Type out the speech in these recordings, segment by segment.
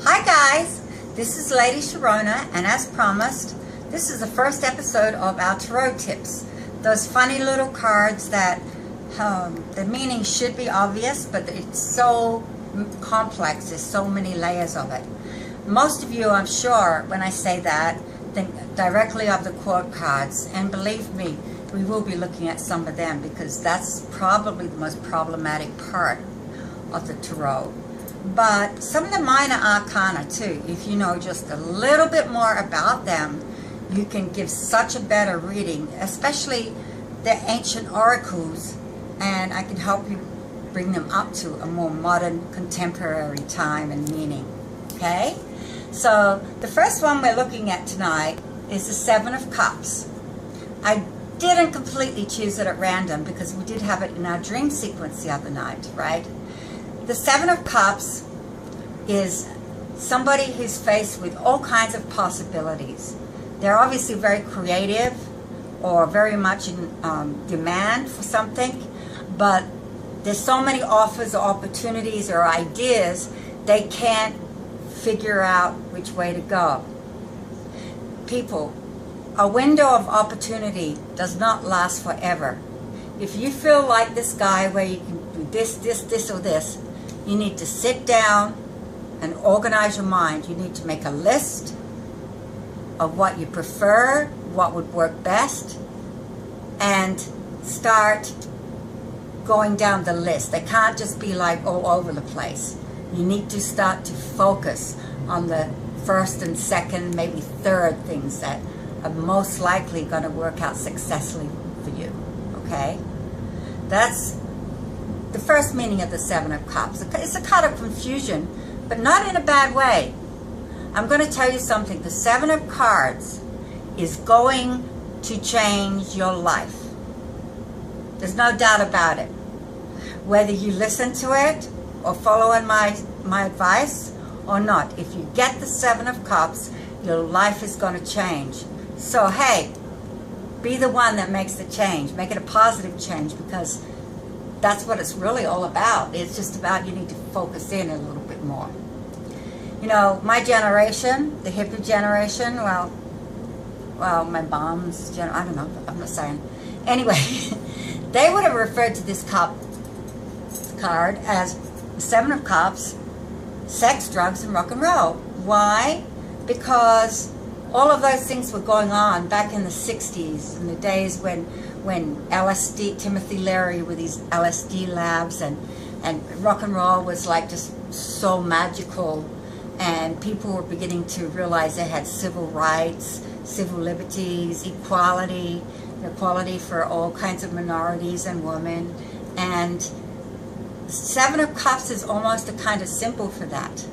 Hi guys, this is Lady Sharona, and as promised, this is the first episode of our tarot tips. Those funny little cards that the meaning should be obvious, but it's so complex, there's so many layers of it. Most of you, I'm sure, when I say that, think directly of the court cards, and believe me, we will be looking at some of them because that's probably the most problematic part of the tarot. But some of the minor arcana too, if you know just a little bit more about them, you can give such a better reading, especially the ancient oracles, and I can help you bring them up to a more modern, contemporary time and meaning. Okay? So the first one we're looking at tonight is the Seven of Cups. I didn't completely choose it at random because we did have it in our dream sequence the other night, right? The Seven of Cups is somebody who's faced with all kinds of possibilities. They're obviously very creative or very much in demand for something, but there's so many offers or opportunities or ideas, they can't figure out which way to go. People, a window of opportunity does not last forever. If you feel like this guy where you can do this, or this, you need to sit down and organize your mind. You need to make a list of what you prefer, what would work best, and start going down the list. They can't just be like all over the place. You need to start to focus on the first and second, maybe third things that are most likely going to work out successfully for you. Okay? That's the first meaning of the Seven of Cups. It's a card of confusion, but not in a bad way. I'm going to tell you something. The Seven of Cards is going to change your life. There's no doubt about it. Whether you listen to it or follow in my advice or not, if you get the Seven of Cups, your life is going to change. So hey, be the one that makes the change. Make it a positive change, because that's what it's really all about. It's just about you need to focus in a little bit more. You know, my generation, the hippie generation, well, my mom's generation, I don't know, I'm not saying. Anyway, they would have referred to this card as the Seven of Cups, sex, drugs, and rock and roll. Why? Because all of those things were going on back in the 60s, in the days when LSD, Timothy Leary with these LSD labs, and rock and roll was like just so magical, and people were beginning to realize they had civil rights, civil liberties, equality for all kinds of minorities and women. And Seven of Cups is almost a kind of symbol for that,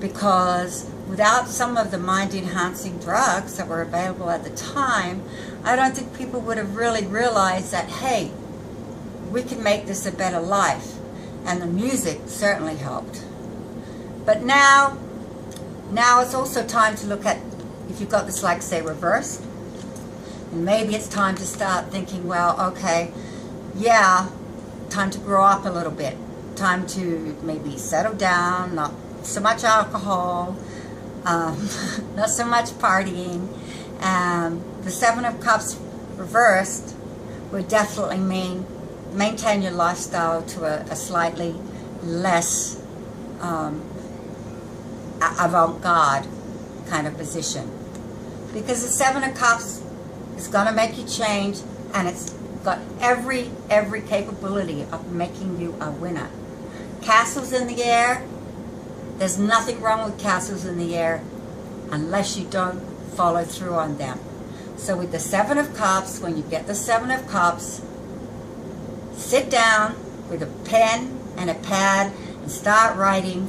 because without some of the mind-enhancing drugs that were available at the time, I don't think people would have really realized that, hey, we can make this a better life. And the music certainly helped. But now it's also time to look at, if you've got this, like, say, reversed, and maybe it's time to start thinking, well, okay, yeah, time to grow up a little bit. Time to maybe settle down, not so much alcohol, not so much partying. The Seven of Cups reversed would definitely mean maintain your lifestyle to a slightly less avant-garde kind of position. Because the Seven of Cups is going to make you change, and it's got every capability of making you a winner. Castles in the air, there's nothing wrong with castles in the air unless you don't follow through on them. So with the Seven of Cups, when you get the Seven of Cups, sit down with a pen and a pad and start writing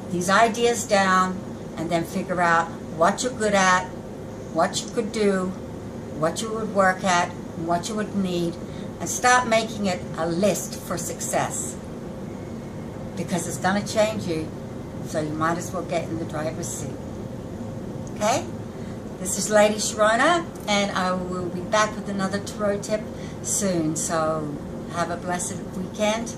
these ideas down, and then figure out what you're good at, what you could do, what you would work at, and what you would need, and start making it a list for success. Because it's going to change you, so you might as well get in the driver's seat. Okay? This is Lady Sharona, and I will be back with another tarot tip soon. So have a blessed weekend.